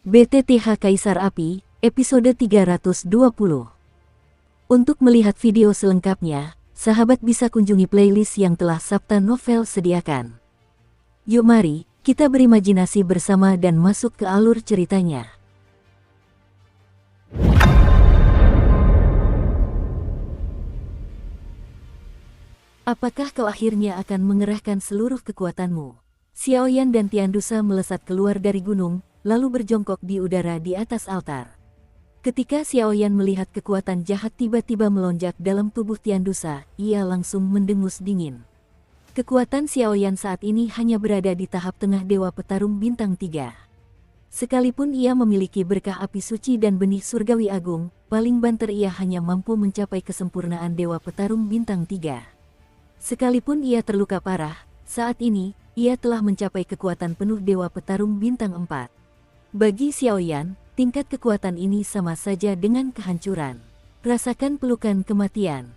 BTTH Kaisar Api, episode 320. Untuk melihat video selengkapnya, sahabat bisa kunjungi playlist yang telah Sabta Novel sediakan. Yuk mari, kita berimajinasi bersama dan masuk ke alur ceritanya. Apakah kau akhirnya akan mengerahkan seluruh kekuatanmu? Xiaoyan dan Tiandusa melesat keluar dari gunung, lalu berjongkok di udara di atas altar. Ketika Xiaoyan melihat kekuatan jahat tiba-tiba melonjak dalam tubuh Tiandusa, ia langsung mendengus dingin. Kekuatan Xiaoyan saat ini hanya berada di tahap tengah Dewa Petarung Bintang 3. Sekalipun ia memiliki berkah api suci dan benih surgawi agung, paling banter ia hanya mampu mencapai kesempurnaan Dewa Petarung Bintang 3. Sekalipun ia terluka parah, saat ini, ia telah mencapai kekuatan penuh Dewa Petarung Bintang 4. Bagi Xiaoyan, tingkat kekuatan ini sama saja dengan kehancuran. Rasakan pelukan kematian.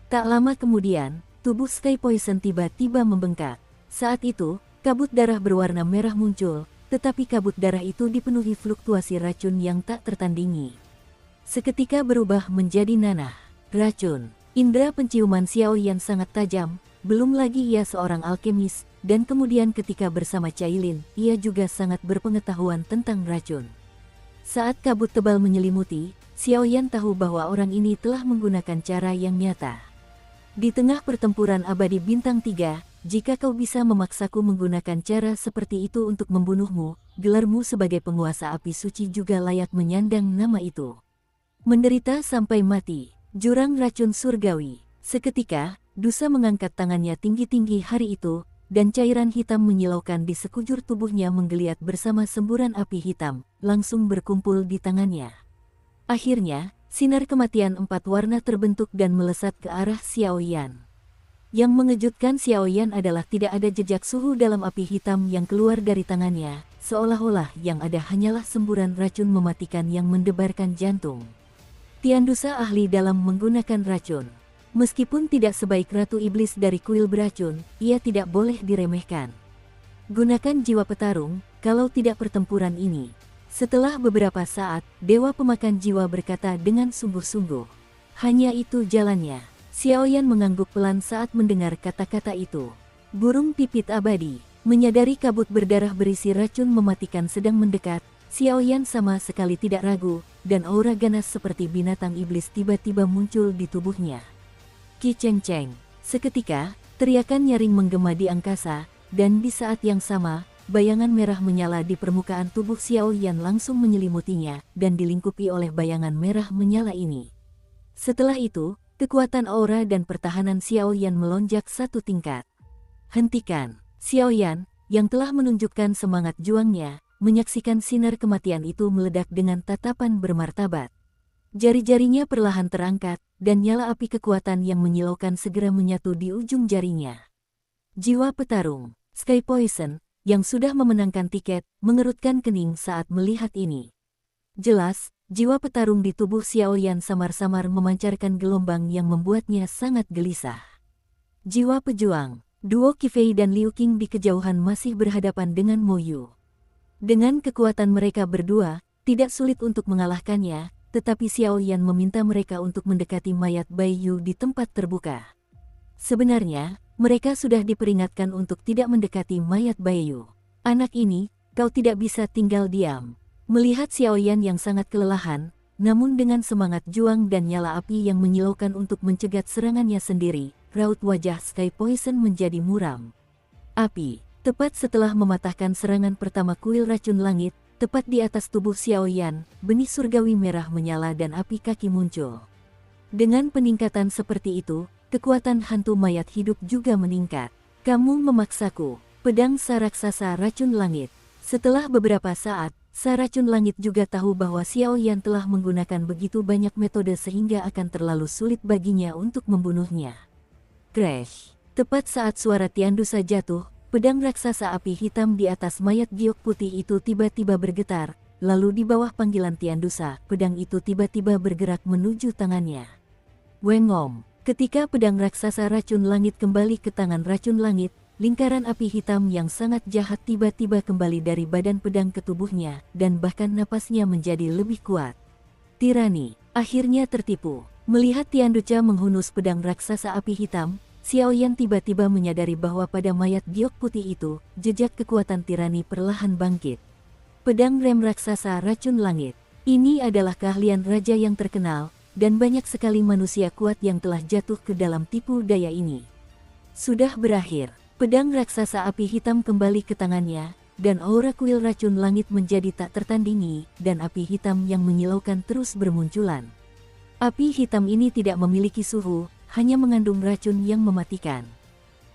Tak lama kemudian, tubuh Sky Poison tiba-tiba membengkak. Saat itu, kabut darah berwarna merah muncul, tetapi kabut darah itu dipenuhi fluktuasi racun yang tak tertandingi. Seketika berubah menjadi nanah. Racun. Indera penciuman Xiaoyan sangat tajam, belum lagi ia seorang alkemis, dan kemudian ketika bersama Cailin, ia juga sangat berpengetahuan tentang racun. Saat kabut tebal menyelimuti, Xiaoyan tahu bahwa orang ini telah menggunakan cara yang nyata. Di tengah pertempuran abadi bintang 3, jika kau bisa memaksaku menggunakan cara seperti itu untuk membunuhmu, gelarmu sebagai penguasa api suci juga layak menyandang nama itu. Menderita sampai mati. Jurang racun surgawi. Seketika, Dusa mengangkat tangannya tinggi-tinggi hari itu, dan cairan hitam menyilaukan di sekujur tubuhnya menggeliat bersama semburan api hitam, langsung berkumpul di tangannya. Akhirnya, sinar kematian 4 warna terbentuk dan melesat ke arah Xiaoyan. Yang mengejutkan Xiaoyan adalah tidak ada jejak suhu dalam api hitam yang keluar dari tangannya, seolah-olah yang ada hanyalah semburan racun mematikan yang mendebarkan jantung. Tiandusa ahli dalam menggunakan racun. Meskipun tidak sebaik Ratu Iblis dari kuil beracun, ia tidak boleh diremehkan. Gunakan jiwa petarung, kalau tidak pertempuran ini. Setelah beberapa saat, Dewa Pemakan Jiwa berkata dengan sungguh-sungguh. Hanya itu jalannya. Xiaoyan mengangguk pelan saat mendengar kata-kata itu. Burung pipit abadi, menyadari kabut berdarah berisi racun mematikan sedang mendekat, Xiaoyan sama sekali tidak ragu, dan aura ganas seperti binatang iblis tiba-tiba muncul di tubuhnya. Ki Cheng Cheng. Seketika, teriakan nyaring menggema di angkasa, dan di saat yang sama, bayangan merah menyala di permukaan tubuh Xiaoyan langsung menyelimutinya, dan dilingkupi oleh bayangan merah menyala ini. Setelah itu, kekuatan aura dan pertahanan Xiaoyan melonjak satu tingkat. Hentikan! Xiaoyan, yang telah menunjukkan semangat juangnya, menyaksikan sinar kematian itu meledak dengan tatapan bermartabat. Jari-jarinya perlahan terangkat, dan nyala api kekuatan yang menyilaukan segera menyatu di ujung jarinya. Jiwa petarung, Sky Poison, yang sudah memenangkan tiket, mengerutkan kening saat melihat ini. Jelas, jiwa petarung di tubuh Xiaoyan samar-samar memancarkan gelombang yang membuatnya sangat gelisah. Jiwa pejuang, duo Qifei dan Liu Qing di kejauhan masih berhadapan dengan Mo Yu. Dengan kekuatan mereka berdua, tidak sulit untuk mengalahkannya, tetapi Xiaoyan meminta mereka untuk mendekati mayat Bai Yu di tempat terbuka. Sebenarnya, mereka sudah diperingatkan untuk tidak mendekati mayat Bai Yu. Anak ini, kau tidak bisa tinggal diam. Melihat Xiaoyan yang sangat kelelahan, namun dengan semangat juang dan nyala api yang menyilaukan untuk mencegat serangannya sendiri, raut wajah Sky Poison menjadi muram. Api. Tepat setelah mematahkan serangan pertama kuil racun langit, tepat di atas tubuh Xiaoyan, benih surgawi merah menyala dan api kaki muncul. Dengan peningkatan seperti itu, kekuatan hantu mayat hidup juga meningkat. Kamu memaksaku, pedang saraksasa racun langit. Setelah beberapa saat, Saracun Langit juga tahu bahwa Xiaoyan telah menggunakan begitu banyak metode sehingga akan terlalu sulit baginya untuk membunuhnya. Crash! Tepat saat suara Tiandusa jatuh, pedang raksasa api hitam di atas mayat giok putih itu tiba-tiba bergetar, lalu di bawah panggilan Tiandusa, pedang itu tiba-tiba bergerak menuju tangannya. Wengom! Ketika pedang raksasa racun langit kembali ke tangan racun langit, lingkaran api hitam yang sangat jahat tiba-tiba kembali dari badan pedang ke tubuhnya, dan bahkan napasnya menjadi lebih kuat. Tirani akhirnya tertipu. Melihat Tianduca menghunus pedang raksasa api hitam, Xiaoyan tiba-tiba menyadari bahwa pada mayat giok putih itu, jejak kekuatan tirani perlahan bangkit. Pedang rem raksasa racun langit. Ini adalah keahlian raja yang terkenal, dan banyak sekali manusia kuat yang telah jatuh ke dalam tipu daya ini. Sudah berakhir, pedang raksasa api hitam kembali ke tangannya, dan aura kuil racun langit menjadi tak tertandingi, dan api hitam yang menyilaukan terus bermunculan. Api hitam ini tidak memiliki suhu, hanya mengandung racun yang mematikan.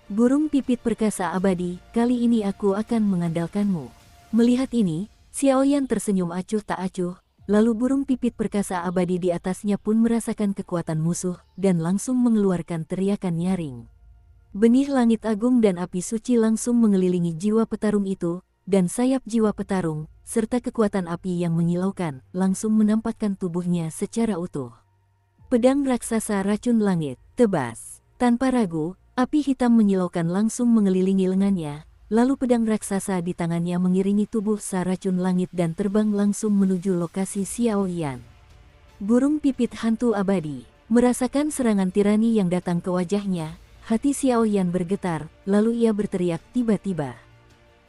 Burung pipit perkasa abadi, kali ini aku akan mengandalkanmu. Melihat ini, Xiaoyan tersenyum acuh tak acuh. Lalu burung pipit perkasa abadi di atasnya pun merasakan kekuatan musuh, dan langsung mengeluarkan teriakan nyaring. Benih langit agung dan api suci langsung mengelilingi jiwa petarung itu, dan sayap jiwa petarung, serta kekuatan api yang menyilaukan, langsung menampakkan tubuhnya secara utuh. Pedang raksasa racun langit, tebas. Tanpa ragu, api hitam menyilaukan langsung mengelilingi lengannya. Lalu pedang raksasa di tangannya mengiringi tubuh sang racun langit dan terbang langsung menuju lokasi Xiaoyan. Burung pipit hantu abadi merasakan serangan tirani yang datang ke wajahnya, hati Xiaoyan bergetar, lalu ia berteriak tiba-tiba.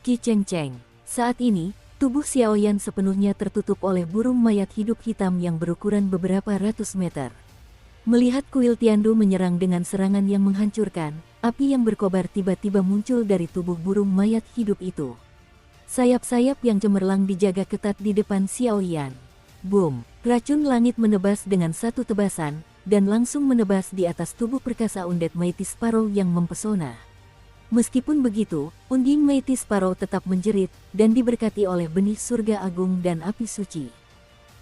Ki Cheng Cheng. Saat ini, tubuh Xiaoyan sepenuhnya tertutup oleh burung mayat hidup hitam yang berukuran beberapa ratus meter. Melihat kuil Tiandu menyerang dengan serangan yang menghancurkan, api yang berkobar tiba-tiba muncul dari tubuh burung mayat hidup itu. Sayap-sayap yang cemerlang dijaga ketat di depan Xiaoyan. Boom! Racun langit menebas dengan satu tebasan, dan langsung menebas di atas tubuh perkasa Undead Mighty Sparrow yang mempesona. Meskipun begitu, Unding Mighty Sparrow tetap menjerit, dan diberkati oleh benih surga agung dan api suci.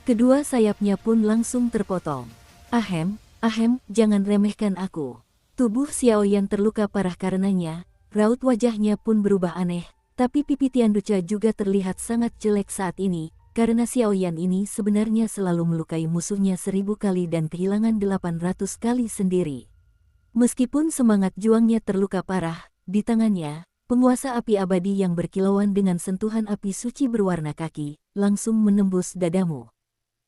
Kedua sayapnya pun langsung terpotong. Ahem, jangan remehkan aku. Tubuh Xiaoyan terluka parah karenanya, raut wajahnya pun berubah aneh, tapi pipi Tianduca juga terlihat sangat jelek saat ini, karena Xiaoyan ini sebenarnya selalu melukai musuhnya 1000 kali dan kehilangan 800 kali sendiri. Meskipun semangat juangnya terluka parah, di tangannya, penguasa api abadi yang berkilauan dengan sentuhan api suci berwarna kaki, langsung menembus dadamu.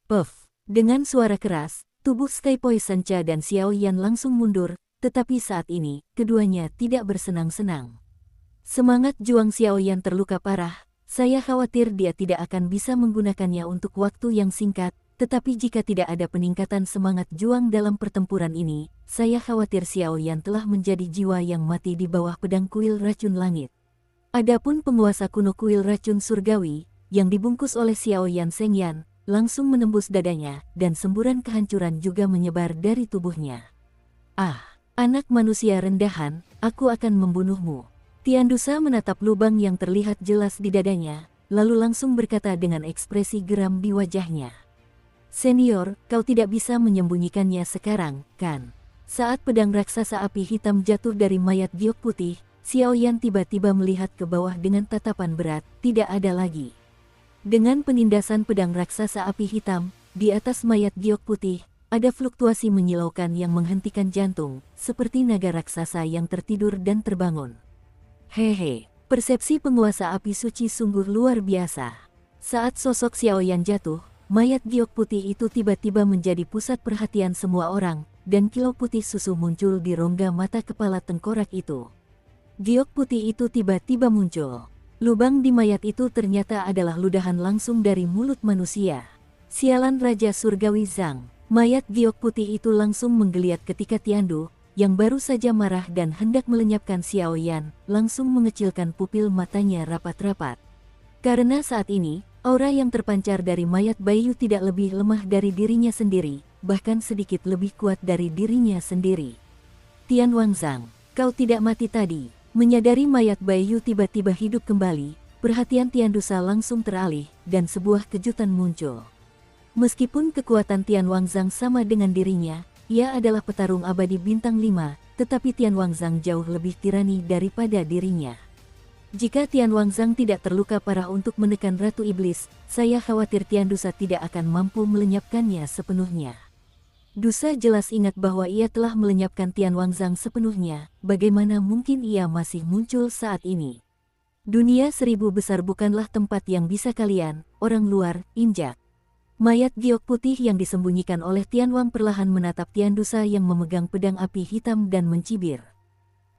Puff! Dengan suara keras, tubuh Sky Poison Cha dan Xiaoyan langsung mundur, tetapi saat ini, keduanya tidak bersenang-senang. Semangat juang Xiaoyan terluka parah, saya khawatir dia tidak akan bisa menggunakannya untuk waktu yang singkat, tetapi jika tidak ada peningkatan semangat juang dalam pertempuran ini, saya khawatir Xiaoyan telah menjadi jiwa yang mati di bawah pedang kuil racun langit. Adapun penguasa kuno kuil racun surgawi, yang dibungkus oleh Xiaoyan Shengyan, langsung menembus dadanya, dan semburan kehancuran juga menyebar dari tubuhnya. Ah, anak manusia rendahan, aku akan membunuhmu. Tiandusa menatap lubang yang terlihat jelas di dadanya, lalu langsung berkata dengan ekspresi geram di wajahnya. Senior, kau tidak bisa menyembunyikannya sekarang, kan? Saat pedang raksasa api hitam jatuh dari mayat giok putih, Xiaoyan tiba-tiba melihat ke bawah dengan tatapan berat, tidak ada lagi. Dengan penindasan pedang raksasa api hitam, di atas mayat giok putih, ada fluktuasi menyilaukan yang menghentikan jantung, seperti naga raksasa yang tertidur dan terbangun. Hehe, persepsi penguasa api suci sungguh luar biasa. Saat sosok Xiaoyan jatuh, mayat giok putih itu tiba-tiba menjadi pusat perhatian semua orang, dan kilau putih susu muncul di rongga mata kepala tengkorak itu. Giok putih itu tiba-tiba muncul. Lubang di mayat itu ternyata adalah ludahan langsung dari mulut manusia. Sialan Raja Surgawi Zhang. Mayat giok putih itu langsung menggeliat ketika Tiandu, yang baru saja marah dan hendak melenyapkan Xiaoyan, langsung mengecilkan pupil matanya rapat-rapat. Karena saat ini, aura yang terpancar dari mayat Bayu tidak lebih lemah dari dirinya sendiri, bahkan sedikit lebih kuat dari dirinya sendiri. Tian Wangzhang, kau tidak mati tadi. Menyadari mayat Bayu tiba-tiba hidup kembali, perhatian Tiandusa langsung teralih, dan sebuah kejutan muncul. Meskipun kekuatan Tian Wangzhang sama dengan dirinya, ia adalah petarung abadi bintang 5, tetapi Tian Wangzhang jauh lebih tirani daripada dirinya. Jika Tian Wangzhang tidak terluka parah untuk menekan Ratu Iblis, saya khawatir Tiandusa tidak akan mampu melenyapkannya sepenuhnya. Dusa jelas ingat bahwa ia telah melenyapkan Tian Wangzang sepenuhnya, bagaimana mungkin ia masih muncul saat ini. Dunia seribu besar bukanlah tempat yang bisa kalian, orang luar, injak. Mayat giok putih yang disembunyikan oleh Tian Wang perlahan menatap Tian Dusa yang memegang pedang api hitam dan mencibir.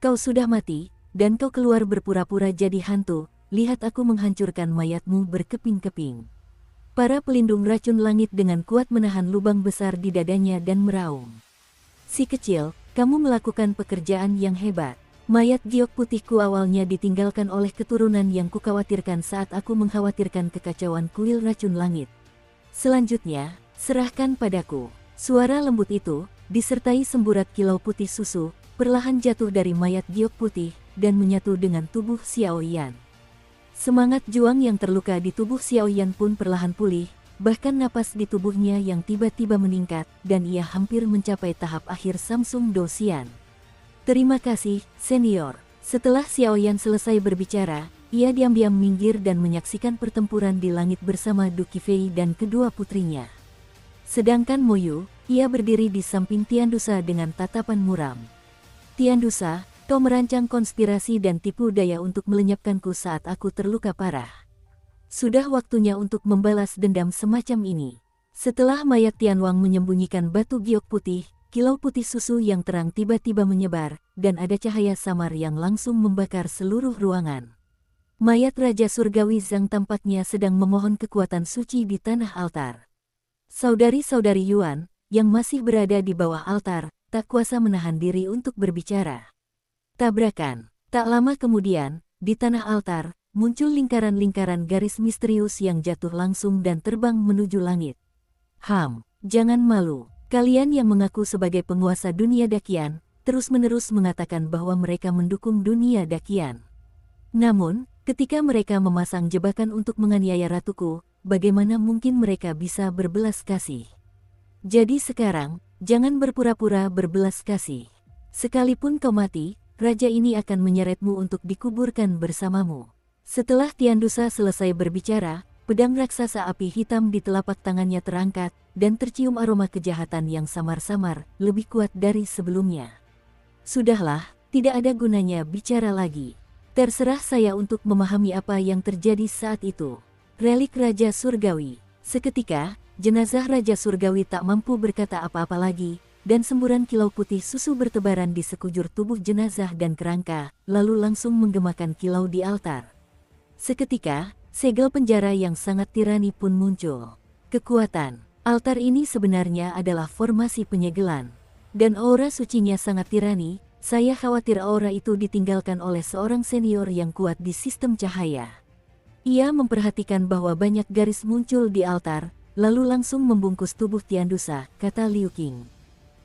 Kau sudah mati, dan kau keluar berpura-pura jadi hantu, lihat aku menghancurkan mayatmu berkeping-keping. Para pelindung racun langit dengan kuat menahan lubang besar di dadanya dan meraung. Si kecil, kamu melakukan pekerjaan yang hebat. Mayat giok putihku awalnya ditinggalkan oleh keturunan yang kukhawatirkan saat aku mengkhawatirkan kekacauan kuil racun langit. Selanjutnya, serahkan padaku. Suara lembut itu, disertai semburat kilau putih susu, perlahan jatuh dari mayat giok putih dan menyatu dengan tubuh Xiao Yan. Semangat juang yang terluka di tubuh Xiao Yan pun perlahan pulih, bahkan napas di tubuhnya yang tiba-tiba meningkat, dan ia hampir mencapai tahap akhir Samsung Dosian. Terima kasih, senior. Setelah Xiao Yan selesai berbicara, ia diam-diam minggir dan menyaksikan pertempuran di langit bersama Du Qifei dan kedua putrinya. Sedangkan Mo Yu, ia berdiri di samping Tian Dusa dengan tatapan muram. Tian Dusa, kau merancang konspirasi dan tipu daya untuk melenyapkanku saat aku terluka parah. Sudah waktunya untuk membalas dendam semacam ini. Setelah mayat Tian Wang menyembunyikan batu giok putih, kilau putih susu yang terang tiba-tiba menyebar, dan ada cahaya samar yang langsung membakar seluruh ruangan. Mayat Raja Surgawi Zhang tampaknya sedang memohon kekuatan suci di tanah altar. Saudari-saudari Yuan, yang masih berada di bawah altar, tak kuasa menahan diri untuk berbicara. Tabrakan. Tak lama kemudian, di tanah altar, muncul lingkaran-lingkaran garis misterius yang jatuh langsung dan terbang menuju langit. Jangan malu. Kalian yang mengaku sebagai penguasa dunia Dakian, terus-menerus mengatakan bahwa mereka mendukung dunia Dakian. Namun, ketika mereka memasang jebakan untuk menganiaya ratuku, bagaimana mungkin mereka bisa berbelas kasih? Jadi sekarang, jangan berpura-pura berbelas kasih. Sekalipun kau mati, raja ini akan menyeretmu untuk dikuburkan bersamamu. Setelah Tian Dusa selesai berbicara, pedang raksasa api hitam di telapak tangannya terangkat, dan tercium aroma kejahatan yang samar-samar, lebih kuat dari sebelumnya. Sudahlah, tidak ada gunanya bicara lagi. Terserah saya untuk memahami apa yang terjadi saat itu. Relik Raja Surgawi. Seketika, jenazah Raja Surgawi tak mampu berkata apa-apa lagi, dan semburan kilau putih susu bertebaran di sekujur tubuh jenazah dan kerangka, lalu langsung menggemakan kilau di altar. Seketika, segel penjara yang sangat tirani pun muncul. Kekuatan altar ini sebenarnya adalah formasi penyegelan, dan aura sucinya sangat tirani. Saya khawatir aura itu ditinggalkan oleh seorang senior yang kuat di sistem cahaya. Ia memperhatikan bahwa banyak garis muncul di altar, lalu langsung membungkus tubuh Tian Dusa, kata Liu Qing.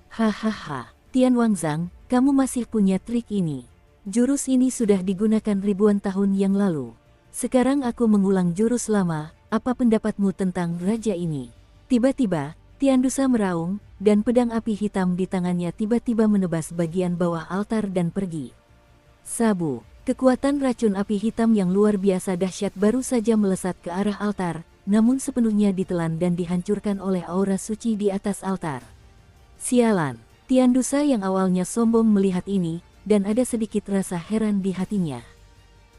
Hahaha, Tian Wangzang, kamu masih punya trik ini. Jurus ini sudah digunakan ribuan tahun yang lalu. Sekarang aku mengulang jurus lama, apa pendapatmu tentang raja ini? Tiba-tiba, Tian Dusa meraung, dan pedang api hitam di tangannya tiba-tiba menebas bagian bawah altar dan pergi. Sabu, kekuatan racun api hitam yang luar biasa dahsyat baru saja melesat ke arah altar, namun sepenuhnya ditelan dan dihancurkan oleh aura suci di atas altar. Sialan, Tian Dusa yang awalnya sombong melihat ini, dan ada sedikit rasa heran di hatinya.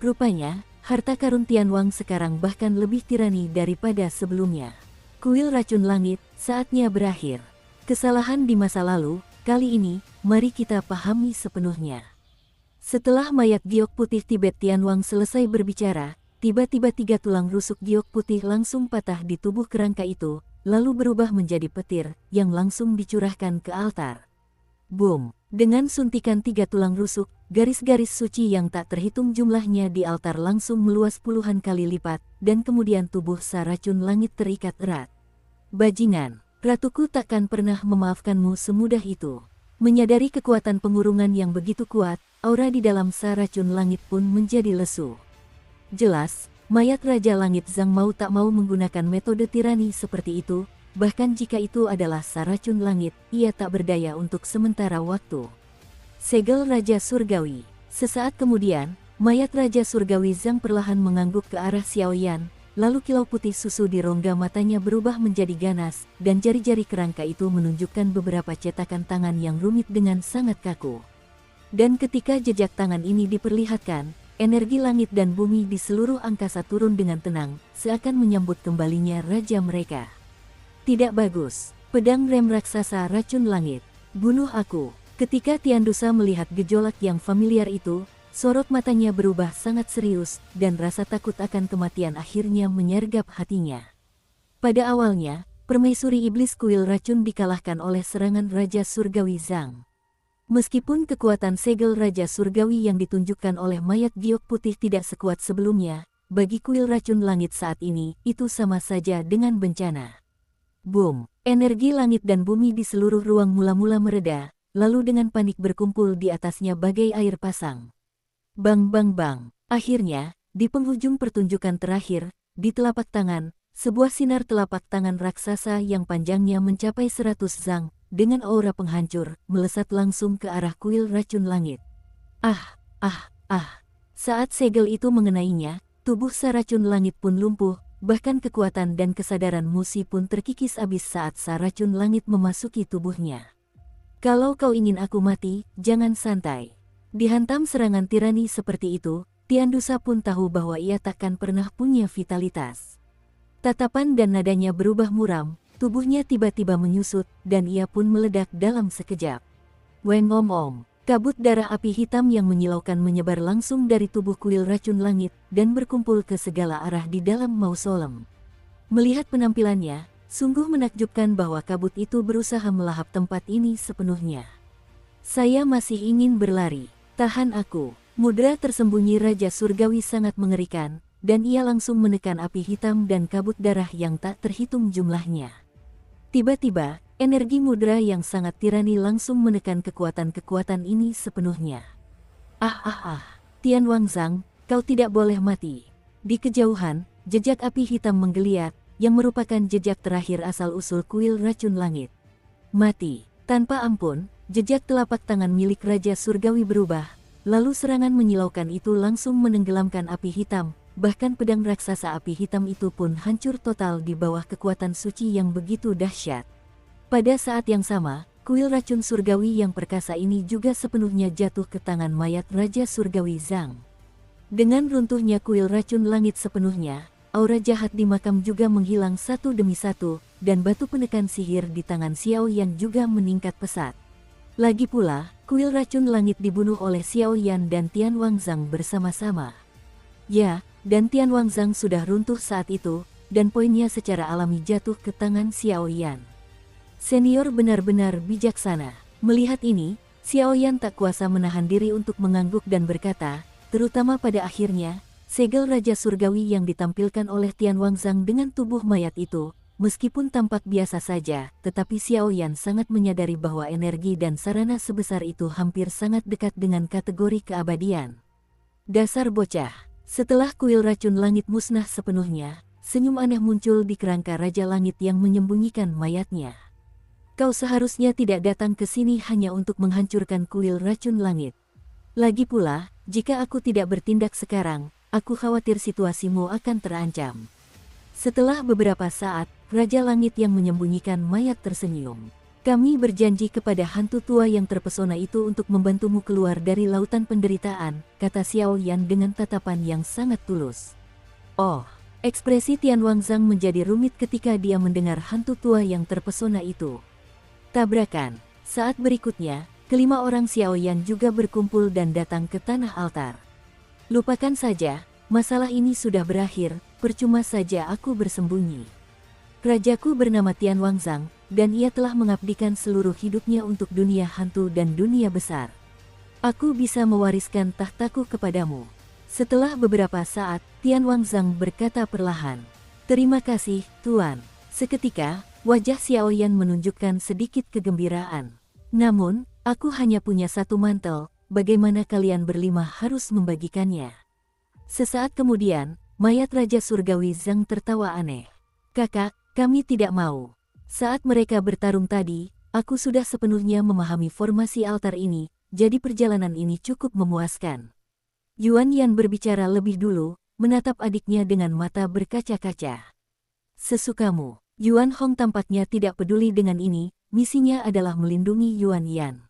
Rupanya, harta karun Tian Wang sekarang bahkan lebih tirani daripada sebelumnya. Kuil racun langit, saatnya berakhir. Kesalahan di masa lalu, kali ini, mari kita pahami sepenuhnya. Setelah mayat giok putih Tibet Tian Wang selesai berbicara, tiba-tiba 3 tulang rusuk giok putih langsung patah di tubuh kerangka itu, lalu berubah menjadi petir, yang langsung dicurahkan ke altar. Boom! Dengan suntikan 3 tulang rusuk, garis-garis suci yang tak terhitung jumlahnya di altar langsung meluas puluhan kali lipat, dan kemudian tubuh Sa Racun Langit terikat erat. Bajingan, ratuku takkan pernah memaafkanmu semudah itu. Menyadari kekuatan pengurungan yang begitu kuat, aura di dalam Sa Racun Langit pun menjadi lesu. Jelas, mayat Raja Langit Zhang mau tak mau menggunakan metode tirani seperti itu, bahkan jika itu adalah Sa Racun Langit, ia tak berdaya untuk sementara waktu. Segel Raja Surgawi. Sesaat kemudian, mayat Raja Surgawi Zhang perlahan mengangguk ke arah Xiao Yan, lalu kilau putih susu di rongga matanya berubah menjadi ganas, dan jari-jari kerangka itu menunjukkan beberapa cetakan tangan yang rumit dengan sangat kaku. Dan ketika jejak tangan ini diperlihatkan, energi langit dan bumi di seluruh angkasa turun dengan tenang, seakan menyambut kembalinya raja mereka. Tidak bagus. Pedang rem raksasa racun langit. Bunuh aku. Ketika Tiandusa melihat gejolak yang familiar itu, sorot matanya berubah sangat serius, dan rasa takut akan kematian akhirnya menyergap hatinya. Pada awalnya, permaisuri iblis kuil racun dikalahkan oleh serangan Raja Surgawi Zhang. Meskipun kekuatan segel Raja Surgawi yang ditunjukkan oleh mayat giok putih tidak sekuat sebelumnya, bagi kuil racun langit saat ini, itu sama saja dengan bencana. Boom! Energi langit dan bumi di seluruh ruang mula-mula mereda, lalu dengan panik berkumpul di atasnya bagai air pasang. Bang bang bang! Akhirnya, di penghujung pertunjukan terakhir, di telapak tangan, sebuah sinar telapak tangan raksasa yang panjangnya mencapai 100 zang, dengan aura penghancur, melesat langsung ke arah kuil racun langit. Ah! Saat segel itu mengenainya, tubuh sa racun langit pun lumpuh, bahkan kekuatan dan kesadaran Musi pun terkikis abis saat sa racun langit memasuki tubuhnya. Kalau kau ingin aku mati, jangan santai. Dihantam serangan tirani seperti itu, Tiandusa pun tahu bahwa ia takkan pernah punya vitalitas. Tatapan dan nadanya berubah muram, tubuhnya tiba-tiba menyusut, dan ia pun meledak dalam sekejap. Weng om. Kabut darah api hitam yang menyilaukan menyebar langsung dari tubuh kuil racun langit, dan berkumpul ke segala arah di dalam mausolem. Melihat penampilannya, sungguh menakjubkan bahwa kabut itu berusaha melahap tempat ini sepenuhnya. Saya masih ingin berlari. Tahan aku. Mudra tersembunyi Raja Surgawi sangat mengerikan, dan ia langsung menekan api hitam dan kabut darah yang tak terhitung jumlahnya. Tiba-tiba, energi mudra yang sangat tirani langsung menekan kekuatan-kekuatan ini sepenuhnya. Tian Wangzang, kau tidak boleh mati. Di kejauhan, jejak api hitam menggeliat, yang merupakan jejak terakhir asal-usul kuil racun langit. Mati. Tanpa ampun, jejak telapak tangan milik Raja Surgawi berubah, lalu serangan menyilaukan itu langsung menenggelamkan api hitam, bahkan pedang raksasa api hitam itu pun hancur total di bawah kekuatan suci yang begitu dahsyat. Pada saat yang sama, kuil racun surgawi yang perkasa ini juga sepenuhnya jatuh ke tangan mayat Raja Surgawi Zhang. Dengan runtuhnya kuil racun langit sepenuhnya, aura jahat di makam juga menghilang satu demi satu, dan batu penekan sihir di tangan Xiao Yan juga meningkat pesat. Lagi pula, kuil racun langit dibunuh oleh Xiao Yan dan Tian Wangzang bersama-sama. Ya, dan Tian Wangzang sudah runtuh saat itu, dan poinnya secara alami jatuh ke tangan Xiao Yan. Senior benar-benar bijaksana. Melihat ini, Xiao Yan tak kuasa menahan diri untuk mengangguk dan berkata, terutama pada akhirnya, segel Raja Surgawi yang ditampilkan oleh Tian Wangzang dengan tubuh mayat itu, meskipun tampak biasa saja, tetapi Xiao Yan sangat menyadari bahwa energi dan sarana sebesar itu hampir sangat dekat dengan kategori keabadian. Dasar bocah. Setelah kuil racun langit musnah sepenuhnya, senyum aneh muncul di kerangka Raja Langit yang menyembunyikan mayatnya. Kau seharusnya tidak datang ke sini hanya untuk menghancurkan kuil racun langit. Lagi pula, jika aku tidak bertindak sekarang, aku khawatir situasimu akan terancam. Setelah beberapa saat, Raja Langit yang menyembunyikan mayat tersenyum. Kami berjanji kepada hantu tua yang terpesona itu untuk membantumu keluar dari lautan penderitaan, kata Xiao Yan dengan tatapan yang sangat tulus. Oh, ekspresi Tian Wangzang menjadi rumit ketika dia mendengar hantu tua yang terpesona itu. Tabrakan. Saat berikutnya, kelima orang Xiao Yan juga berkumpul dan datang ke tanah altar. Lupakan saja, masalah ini sudah berakhir, percuma saja aku bersembunyi. Rajaku bernama Tian Wangzang, dan ia telah mengabdikan seluruh hidupnya untuk dunia hantu dan dunia besar. Aku bisa mewariskan tahtaku kepadamu. Setelah beberapa saat, Tian Wangzang berkata perlahan, terima kasih, Tuan. Seketika, wajah Xiao Yan menunjukkan sedikit kegembiraan. Namun, aku hanya punya satu mantel, bagaimana kalian berlima harus membagikannya? Sesaat kemudian, mayat Raja Surgawi Zhang tertawa aneh. Kakak, kami tidak mau. Saat mereka bertarung tadi, aku sudah sepenuhnya memahami formasi altar ini, jadi perjalanan ini cukup memuaskan. Yuan Yan berbicara lebih dulu, menatap adiknya dengan mata berkaca-kaca. Sesukamu. Yuan Hong tampaknya tidak peduli dengan ini, misinya adalah melindungi Yuan Yan.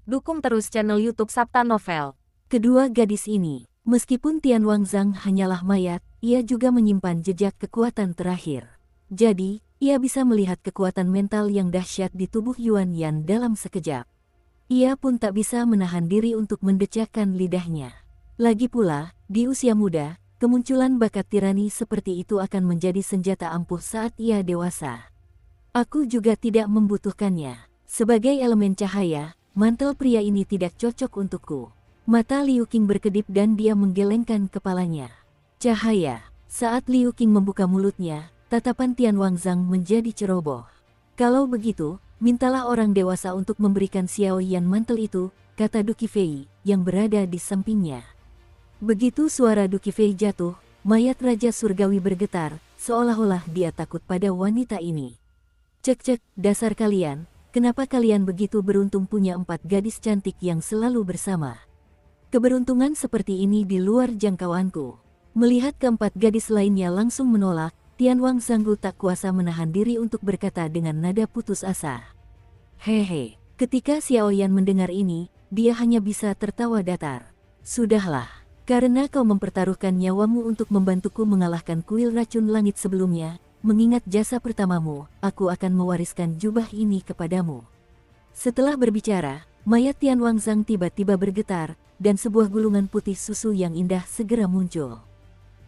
Dukung terus channel YouTube Sabta Novel. Kedua gadis ini, meskipun Tian Wangzhang hanyalah mayat, ia juga menyimpan jejak kekuatan terakhir. Jadi, ia bisa melihat kekuatan mental yang dahsyat di tubuh Yuan Yan dalam sekejap. Ia pun tak bisa menahan diri untuk mendecakkan lidahnya. Lagi pula, di usia muda, kemunculan bakat tirani seperti itu akan menjadi senjata ampuh saat ia dewasa. Aku juga tidak membutuhkannya. Sebagai elemen cahaya, mantel pria ini tidak cocok untukku. Mata Liu Qing berkedip dan dia menggelengkan kepalanya. Cahaya. Saat Liu Qing membuka mulutnya, tatapan Tian Wangzhang menjadi ceroboh. Kalau begitu, mintalah orang dewasa untuk memberikan Xiao Yan mantel itu, kata Du Qifei, yang berada di sampingnya. Begitu suara Du Qifei jatuh, mayat Raja Surgawi bergetar, seolah-olah dia takut pada wanita ini. Cek-cek, dasar kalian, kenapa kalian begitu beruntung punya 4 gadis cantik yang selalu bersama? Keberuntungan seperti ini di luar jangkauanku. Melihat keempat gadis lainnya langsung menolak, Tian Wangzhang tak kuasa menahan diri untuk berkata dengan nada putus asa. Hehe, ketika Xiao Yan mendengar ini, dia hanya bisa tertawa datar. Sudahlah, karena kau mempertaruhkan nyawamu untuk membantuku mengalahkan kuil racun langit sebelumnya, mengingat jasa pertamamu, aku akan mewariskan jubah ini kepadamu. Setelah berbicara, mayat Tian Wangzhang tiba-tiba bergetar, dan sebuah gulungan putih susu yang indah segera muncul.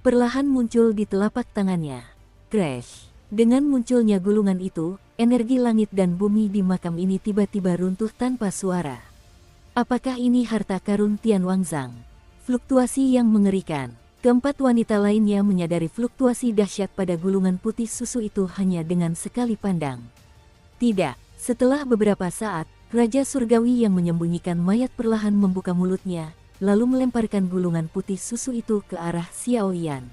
Perlahan muncul di telapak tangannya. Crash! Dengan munculnya gulungan itu, energi langit dan bumi di makam ini tiba-tiba runtuh tanpa suara. Apakah ini harta karun Tian Wangzhang? Fluktuasi yang mengerikan. Keempat wanita lainnya menyadari fluktuasi dahsyat pada gulungan putih susu itu hanya dengan sekali pandang. Tidak, setelah beberapa saat, Raja Surgawi yang menyembunyikan mayat perlahan membuka mulutnya, lalu melemparkan gulungan putih susu itu ke arah Xiao Yan.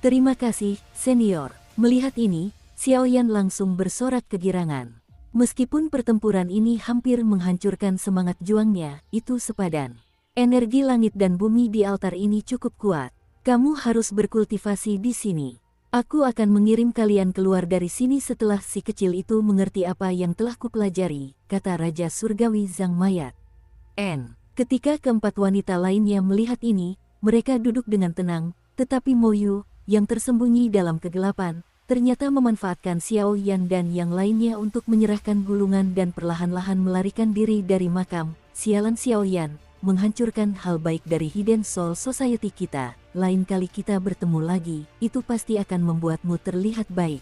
Terima kasih, senior. Melihat ini, Xiao Yan langsung bersorak kegirangan. Meskipun pertempuran ini hampir menghancurkan semangat juangnya, itu sepadan. Energi langit dan bumi di altar ini cukup kuat. Kamu harus berkultivasi di sini. Aku akan mengirim kalian keluar dari sini setelah si kecil itu mengerti apa yang telah kupelajari, kata Raja Surgawi Zhang Mayat. Ketika keempat wanita lainnya melihat ini, mereka duduk dengan tenang, tetapi Mo Yu, yang tersembunyi dalam kegelapan, ternyata memanfaatkan Xiao Yan dan yang lainnya untuk menyerahkan gulungan dan perlahan-lahan melarikan diri dari makam. Sialan Xiao Yan, menghancurkan hal baik dari Hidden Soul Society kita. Lain kali kita bertemu lagi, itu pasti akan membuatmu terlihat baik.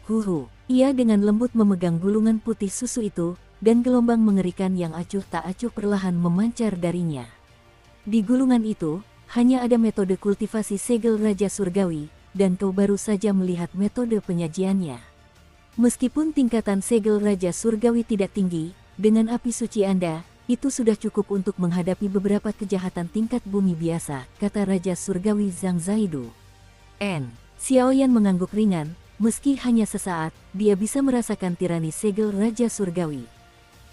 Huhu, ia dengan lembut memegang gulungan putih susu itu, dan gelombang mengerikan yang acuh tak acuh perlahan memancar darinya. Di gulungan itu, hanya ada metode kultivasi segel Raja Surgawi, dan kau baru saja melihat metode penyajiannya. Meskipun tingkatan segel Raja Surgawi tidak tinggi, dengan api suci Anda, itu sudah cukup untuk menghadapi beberapa kejahatan tingkat bumi biasa, kata Raja Surgawi Zhang Zaidu. Xiao Yan mengangguk ringan, meski hanya sesaat, dia bisa merasakan tirani segel Raja Surgawi.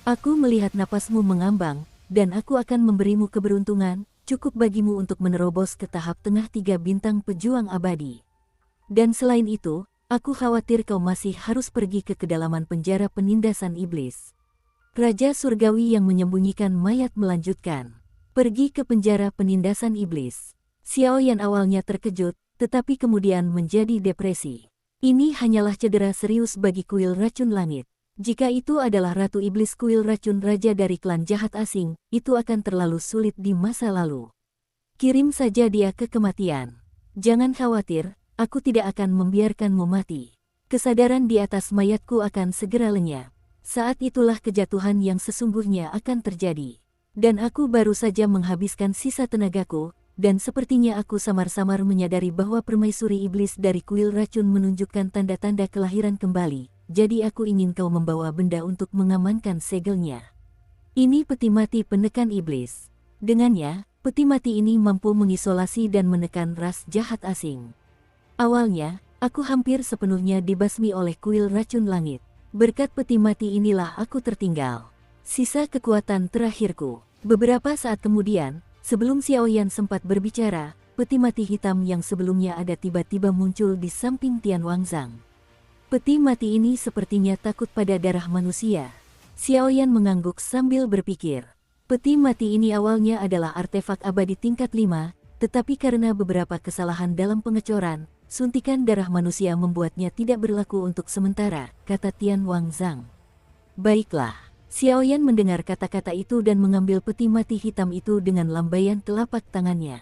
Aku melihat napasmu mengambang, dan aku akan memberimu keberuntungan, cukup bagimu untuk menerobos ke tahap tengah 3 bintang pejuang abadi. Dan selain itu, aku khawatir kau masih harus pergi ke kedalaman penjara penindasan iblis. Raja Surgawi yang menyembunyikan mayat melanjutkan. Pergi ke penjara penindasan iblis. Xiao Yan awalnya terkejut, tetapi kemudian menjadi depresi. Ini hanyalah cedera serius bagi kuil racun langit. Jika itu adalah Ratu Iblis kuil racun raja dari klan jahat asing, itu akan terlalu sulit di masa lalu. Kirim saja dia ke kematian. Jangan khawatir, aku tidak akan membiarkanmu mati. Kesadaran di atas mayatku akan segera lenyap. Saat itulah kejatuhan yang sesungguhnya akan terjadi. Dan aku baru saja menghabiskan sisa tenagaku, dan sepertinya aku samar-samar menyadari bahwa permaisuri iblis dari kuil racun menunjukkan tanda-tanda kelahiran kembali. Jadi aku ingin kau membawa benda untuk mengamankan segelnya. Ini peti mati penekan iblis. Dengannya, peti mati ini mampu mengisolasi dan menekan ras jahat asing. Awalnya, aku hampir sepenuhnya dibasmi oleh kuil racun langit. Berkat peti mati inilah aku tertinggal. Sisa kekuatan terakhirku. Beberapa saat kemudian, sebelum Xiao Yan sempat berbicara, peti mati hitam yang sebelumnya ada tiba-tiba muncul di samping Tian Wangzang. Peti mati ini sepertinya takut pada darah manusia. Xiaoyan mengangguk sambil berpikir. Peti mati ini awalnya adalah artefak abadi tingkat 5, tetapi karena beberapa kesalahan dalam pengecoran, suntikan darah manusia membuatnya tidak berlaku untuk sementara, kata Tian Wangzang. Baiklah. Xiaoyan mendengar kata-kata itu dan mengambil peti mati hitam itu dengan lambaian telapak tangannya.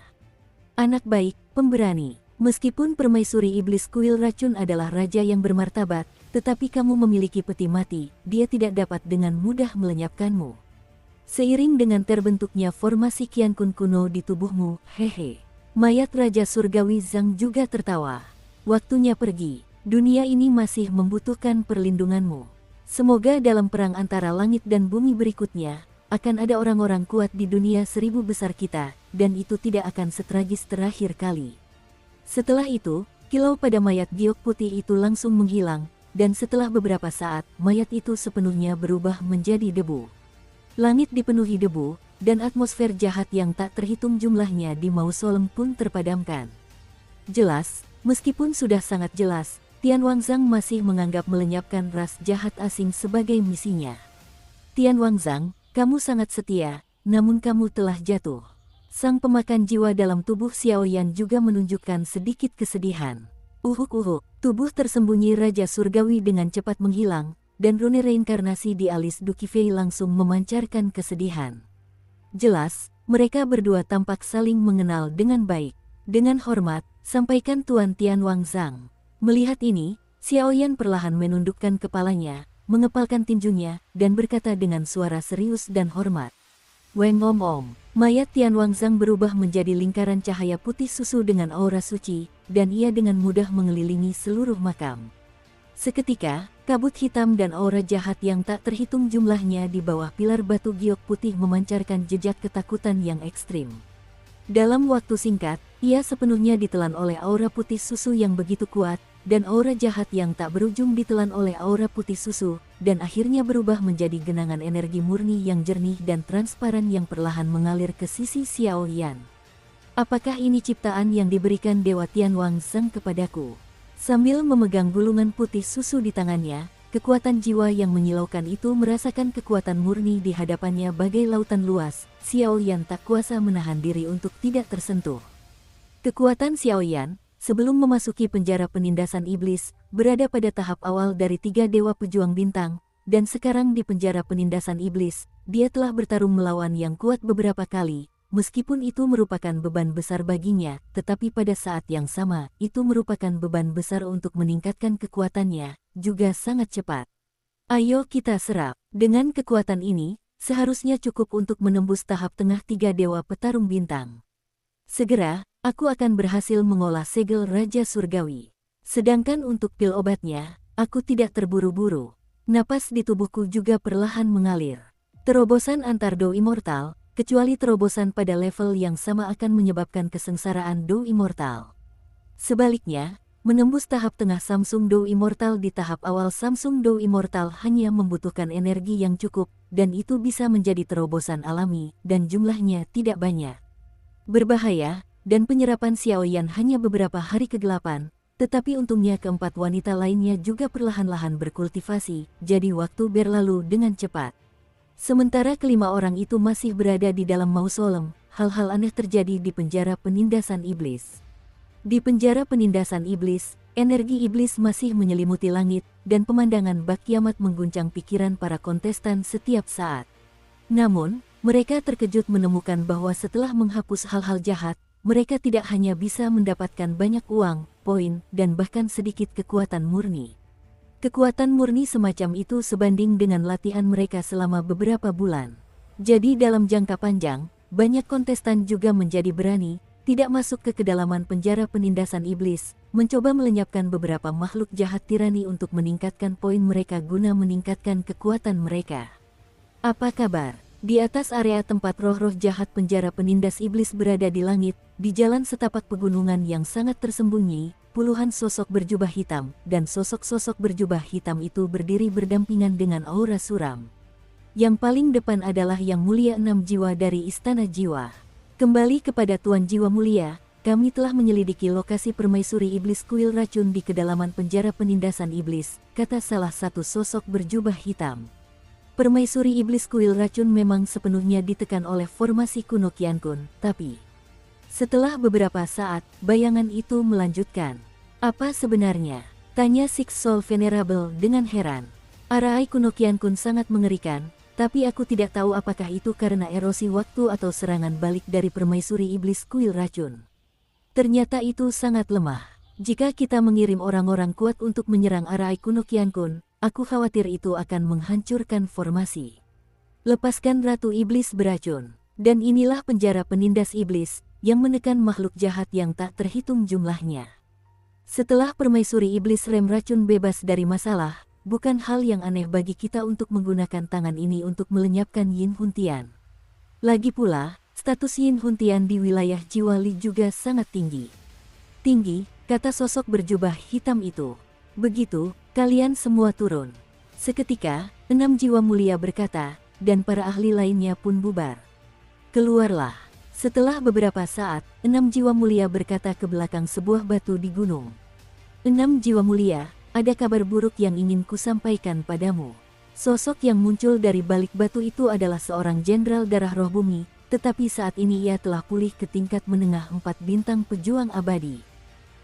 Anak baik, pemberani. Meskipun permaisuri iblis kuil racun adalah raja yang bermartabat, tetapi kamu memiliki peti mati, dia tidak dapat dengan mudah melenyapkanmu. Seiring dengan terbentuknya formasi Qian Kun kuno di tubuhmu, hehe. Mayat Raja Surgawi Zhang juga tertawa. Waktunya pergi, dunia ini masih membutuhkan perlindunganmu. Semoga dalam perang antara langit dan bumi berikutnya, akan ada orang-orang kuat di dunia 1000 besar kita, dan itu tidak akan setragis terakhir kali. Setelah itu, kilau pada mayat giok putih itu langsung menghilang, dan setelah beberapa saat, mayat itu sepenuhnya berubah menjadi debu. Langit dipenuhi debu, dan atmosfer jahat yang tak terhitung jumlahnya di mausolem pun terpadamkan. Jelas, meskipun sudah sangat jelas, Tian Wangzang masih menganggap melenyapkan ras jahat asing sebagai misinya. Tian Wangzang, kamu sangat setia, namun kamu telah jatuh. Sang pemakan jiwa dalam tubuh Xiaoyan juga menunjukkan sedikit kesedihan. Uhuk-uhuk, tubuh tersembunyi Raja Surgawi dengan cepat menghilang, dan rune reinkarnasi di alis Dukifei langsung memancarkan kesedihan. Jelas, mereka berdua tampak saling mengenal dengan baik. Dengan hormat, sampaikan Tuan Tian Wangzang. Melihat ini, Xiaoyan perlahan menundukkan kepalanya, mengepalkan tinjunya, dan berkata dengan suara serius dan hormat. Weng om. Mayat Tian Wangzang berubah menjadi lingkaran cahaya putih susu dengan aura suci, dan ia dengan mudah mengelilingi seluruh makam. Seketika, kabut hitam dan aura jahat yang tak terhitung jumlahnya di bawah pilar batu giok putih memancarkan jejak ketakutan yang ekstrim. Dalam waktu singkat, ia sepenuhnya ditelan oleh aura putih susu yang begitu kuat, dan aura jahat yang tak berujung ditelan oleh aura putih susu, dan akhirnya berubah menjadi genangan energi murni yang jernih dan transparan yang perlahan mengalir ke sisi Xiaoyan. Apakah ini ciptaan yang diberikan Dewa Tian Wangzang kepadaku? Sambil memegang gulungan putih susu di tangannya, kekuatan jiwa yang menyilaukan itu merasakan kekuatan murni di hadapannya bagai lautan luas. Xiaoyan tak kuasa menahan diri untuk tidak tersentuh. Kekuatan Xiaoyan, sebelum memasuki penjara penindasan iblis, berada pada tahap awal dari 3 dewa pejuang bintang, dan sekarang di penjara penindasan iblis, dia telah bertarung melawan yang kuat beberapa kali. Meskipun itu merupakan beban besar baginya, tetapi pada saat yang sama, itu merupakan beban besar untuk meningkatkan kekuatannya, juga sangat cepat. Ayo kita serap. Dengan kekuatan ini, seharusnya cukup untuk menembus tahap tengah 3 dewa petarung bintang. Segera, aku akan berhasil mengolah segel Raja Surgawi. Sedangkan untuk pil obatnya, aku tidak terburu-buru. Napas di tubuhku juga perlahan mengalir. Terobosan antar Do Immortal, kecuali terobosan pada level yang sama akan menyebabkan kesengsaraan Do Immortal. Sebaliknya, menembus tahap tengah Samsung Do Immortal di tahap awal Samsung Do Immortal hanya membutuhkan energi yang cukup, dan itu bisa menjadi terobosan alami, dan jumlahnya tidak banyak. Berbahaya, dan penyerapan Xiaoyan hanya beberapa hari kegelapan, tetapi untungnya keempat wanita lainnya juga perlahan-lahan berkultivasi, jadi waktu berlalu dengan cepat. Sementara kelima orang itu masih berada di dalam mausolem, hal-hal aneh terjadi di penjara penindasan iblis. Di penjara penindasan iblis, energi iblis masih menyelimuti langit, dan pemandangan bak kiamat mengguncang pikiran para kontestan setiap saat. Namun, mereka terkejut menemukan bahwa setelah menghapus hal-hal jahat, mereka tidak hanya bisa mendapatkan banyak uang, poin, dan bahkan sedikit kekuatan murni. Kekuatan murni semacam itu sebanding dengan latihan mereka selama beberapa bulan. Jadi dalam jangka panjang, banyak kontestan juga menjadi berani, tidak masuk ke kedalaman penjara penindasan iblis, mencoba melenyapkan beberapa makhluk jahat tirani untuk meningkatkan poin mereka guna meningkatkan kekuatan mereka. Apa kabar? Di atas area tempat roh-roh jahat penjara penindas iblis berada di langit, di jalan setapak pegunungan yang sangat tersembunyi, puluhan sosok berjubah hitam, dan sosok-sosok berjubah hitam itu berdiri berdampingan dengan aura suram. Yang paling depan adalah Yang Mulia 6 Jiwa dari Istana Jiwa. Kembali kepada Tuan Jiwa Mulia, kami telah menyelidiki lokasi permaisuri iblis kuil racun di kedalaman penjara penindasan iblis, kata salah satu sosok berjubah hitam. Permaisuri iblis kuil racun memang sepenuhnya ditekan oleh formasi kuno Qiankun, tapi setelah beberapa saat, bayangan itu melanjutkan. Apa sebenarnya? Tanya Six Soul Venerable dengan heran. Arai kuno Qiankun sangat mengerikan, tapi aku tidak tahu apakah itu karena erosi waktu atau serangan balik dari permaisuri iblis kuil racun. Ternyata itu sangat lemah. Jika kita mengirim orang-orang kuat untuk menyerang Arai kuno Qiankun, aku khawatir itu akan menghancurkan formasi. Lepaskan Ratu Iblis beracun. Dan inilah penjara penindas iblis, yang menekan makhluk jahat yang tak terhitung jumlahnya. Setelah permaisuri iblis rem racun bebas dari masalah, bukan hal yang aneh bagi kita untuk menggunakan tangan ini untuk melenyapkan Yin Huntian. Lagi pula, status Yin Huntian di wilayah Jiwa Li juga sangat tinggi. Tinggi, kata sosok berjubah hitam itu. Begitu, kalian semua turun. Seketika, 6 jiwa mulia berkata, dan para ahli lainnya pun bubar. Keluarlah. Setelah beberapa saat, 6 jiwa mulia berkata ke belakang sebuah batu di gunung. 6 jiwa mulia, ada kabar buruk yang ingin kusampaikan padamu. Sosok yang muncul dari balik batu itu adalah seorang jenderal darah roh bumi, tetapi saat ini ia telah pulih ke tingkat menengah 4 bintang pejuang abadi.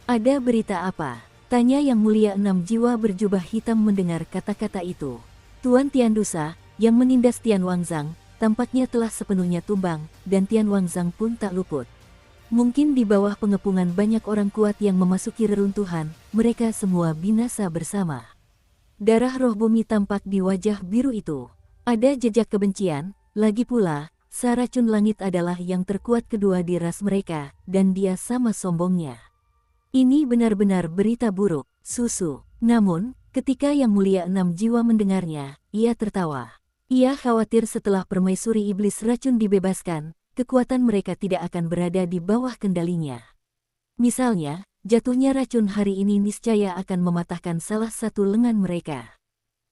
Ada berita apa? Tanya yang mulia 6 jiwa berjubah hitam mendengar kata-kata itu. Tuan Tiandusa, yang menindas Tian Wangzang, tampaknya telah sepenuhnya tumbang, dan Tian Wangzang pun tak luput. Mungkin di bawah pengepungan banyak orang kuat yang memasuki reruntuhan, mereka semua binasa bersama. Darah roh bumi tampak di wajah biru itu. Ada jejak kebencian, lagi pula, Saracun Langit adalah yang terkuat kedua di ras mereka, dan dia sama sombongnya. Ini benar-benar berita buruk, susu. Namun, ketika Yang Mulia 6 jiwa mendengarnya, ia tertawa. Ia khawatir setelah permaisuri iblis racun dibebaskan, kekuatan mereka tidak akan berada di bawah kendalinya. Misalnya, jatuhnya racun hari ini niscaya akan mematahkan salah satu lengan mereka.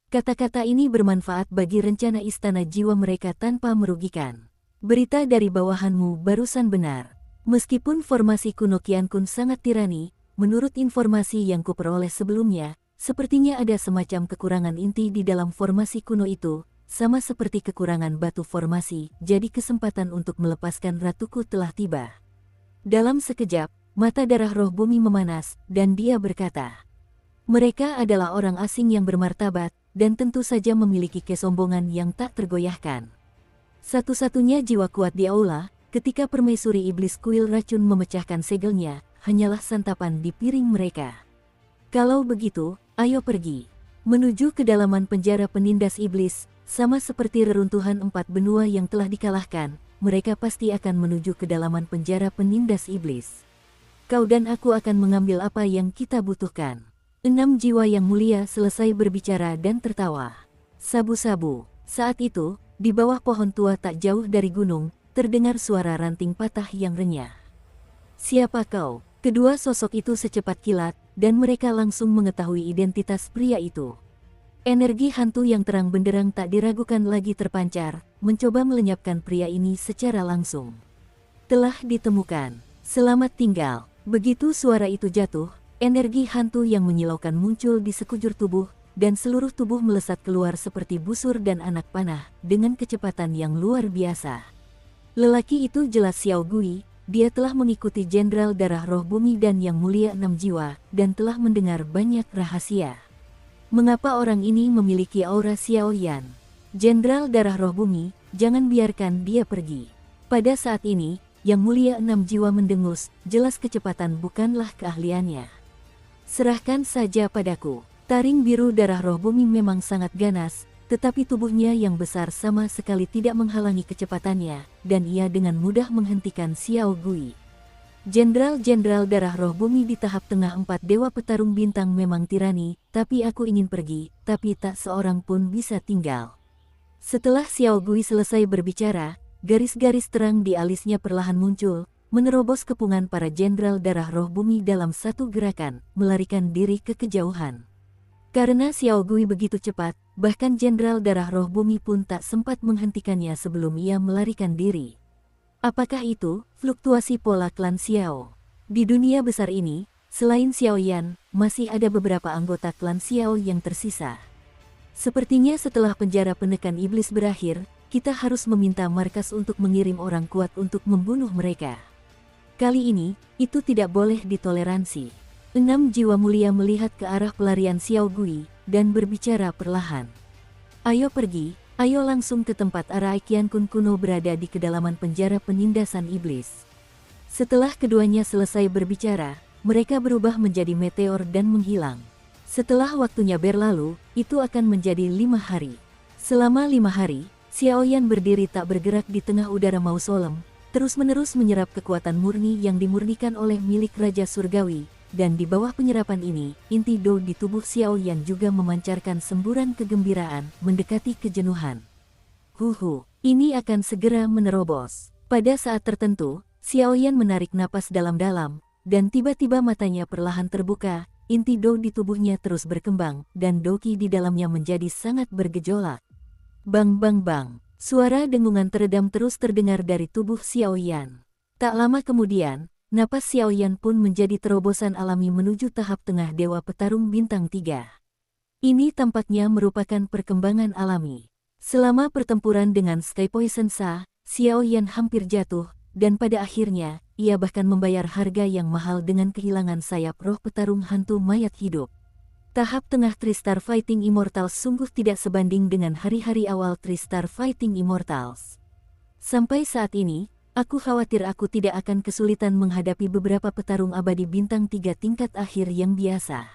Kata-kata ini bermanfaat bagi rencana istana jiwa mereka tanpa merugikan. Berita dari bawahanmu barusan benar. Meskipun formasi kuno Qiankun sangat tirani, menurut informasi yang kuperoleh sebelumnya, sepertinya ada semacam kekurangan inti di dalam formasi kuno itu, sama seperti kekurangan batu formasi, jadi kesempatan untuk melepaskan ratuku telah tiba. Dalam sekejap, mata darah roh bumi memanas, dan dia berkata, mereka adalah orang asing yang bermartabat, dan tentu saja memiliki kesombongan yang tak tergoyahkan. Satu-satunya jiwa kuat di aula, ketika permaisuri iblis kuil racun memecahkan segelnya, hanyalah santapan di piring mereka. Kalau begitu, ayo pergi. Menuju kedalaman penjara penindas iblis, sama seperti reruntuhan 4 benua yang telah dikalahkan, mereka pasti akan menuju kedalaman penjara penindas iblis. Kau dan aku akan mengambil apa yang kita butuhkan. 6 jiwa yang mulia selesai berbicara dan tertawa. Sabu-sabu. Saat itu, di bawah pohon tua tak jauh dari gunung, terdengar suara ranting patah yang renyah. Siapa kau? Kedua sosok itu secepat kilat, dan mereka langsung mengetahui identitas pria itu. Energi hantu yang terang benderang tak diragukan lagi terpancar, mencoba melenyapkan pria ini secara langsung. Telah ditemukan. Selamat tinggal. Begitu suara itu jatuh, energi hantu yang menyilaukan muncul di sekujur tubuh, dan seluruh tubuh melesat keluar seperti busur dan anak panah, dengan kecepatan yang luar biasa. Lelaki itu jelas Xiao Gui, dia telah mengikuti Jenderal Darah Roh Bumi dan Yang Mulia 6 jiwa, dan telah mendengar banyak rahasia. Mengapa orang ini memiliki aura Xiao Yan? Jenderal Darah Roh Bumi, jangan biarkan dia pergi. Pada saat ini, Yang Mulia 6 jiwa mendengus, jelas kecepatan bukanlah keahliannya. Serahkan saja padaku. Taring biru darah roh bumi memang sangat ganas, tetapi tubuhnya yang besar sama sekali tidak menghalangi kecepatannya, dan ia dengan mudah menghentikan Xiao Gui. Jenderal-jenderal darah roh bumi di tahap tengah 4 dewa petarung bintang memang tirani, tapi aku ingin pergi, tapi tak seorang pun bisa tinggal. Setelah Xiao Gui selesai berbicara, garis-garis terang di alisnya perlahan muncul, menerobos kepungan para jenderal darah roh bumi dalam satu gerakan, melarikan diri ke kejauhan. Karena Xiao Gui begitu cepat, bahkan Jenderal Darah Roh Bumi pun tak sempat menghentikannya sebelum ia melarikan diri. Apakah itu fluktuasi pola klan Xiao? Di dunia besar ini, selain Xiaoyan, masih ada beberapa anggota klan Xiao yang tersisa. Sepertinya setelah penjara penekan iblis berakhir, kita harus meminta markas untuk mengirim orang kuat untuk membunuh mereka. Kali ini, itu tidak boleh ditoleransi. 6 jiwa mulia melihat ke arah pelarian Xiao Gui, dan berbicara perlahan. Ayo pergi, ayo langsung ke tempat Arai Qian Kun kuno berada di kedalaman penjara penindasan iblis. Setelah keduanya selesai berbicara, mereka berubah menjadi meteor dan menghilang. Setelah waktunya berlalu, itu akan menjadi 5 hari. Selama 5 hari, Xiaoyan berdiri tak bergerak di tengah udara mausolem, terus-menerus menyerap kekuatan murni yang dimurnikan oleh milik Raja Surgawi, dan di bawah penyerapan ini, inti Do di tubuh Xiaoyan juga memancarkan semburan kegembiraan, mendekati kejenuhan. Ini akan segera menerobos. Pada saat tertentu, Xiaoyan menarik napas dalam-dalam, dan tiba-tiba matanya perlahan terbuka, inti Do di tubuhnya terus berkembang, dan Doqi di dalamnya menjadi sangat bergejolak. Bang bang bang, suara dengungan teredam terus terdengar dari tubuh Xiaoyan. Tak lama kemudian, napas Xiaoyan pun menjadi terobosan alami menuju tahap tengah Dewa Petarung Bintang 3. Ini tampaknya merupakan perkembangan alami. Selama pertempuran dengan Sky Poison Sa, Xiaoyan hampir jatuh, dan pada akhirnya, ia bahkan membayar harga yang mahal dengan kehilangan sayap roh petarung hantu mayat hidup. Tahap tengah Tristar Fighting Immortals sungguh tidak sebanding dengan hari-hari awal Tristar Fighting Immortals. Sampai saat ini, aku khawatir aku tidak akan kesulitan menghadapi beberapa petarung abadi bintang 3 tingkat akhir yang biasa.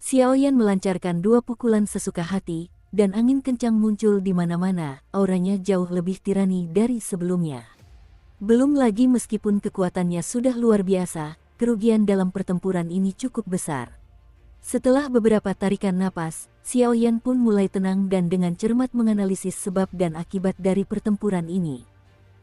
Xiaoyan melancarkan 2 pukulan sesuka hati, dan angin kencang muncul di mana-mana, auranya jauh lebih tirani dari sebelumnya. Belum lagi meskipun kekuatannya sudah luar biasa, kerugian dalam pertempuran ini cukup besar. Setelah beberapa tarikan napas, Xiaoyan pun mulai tenang dan dengan cermat menganalisis sebab dan akibat dari pertempuran ini.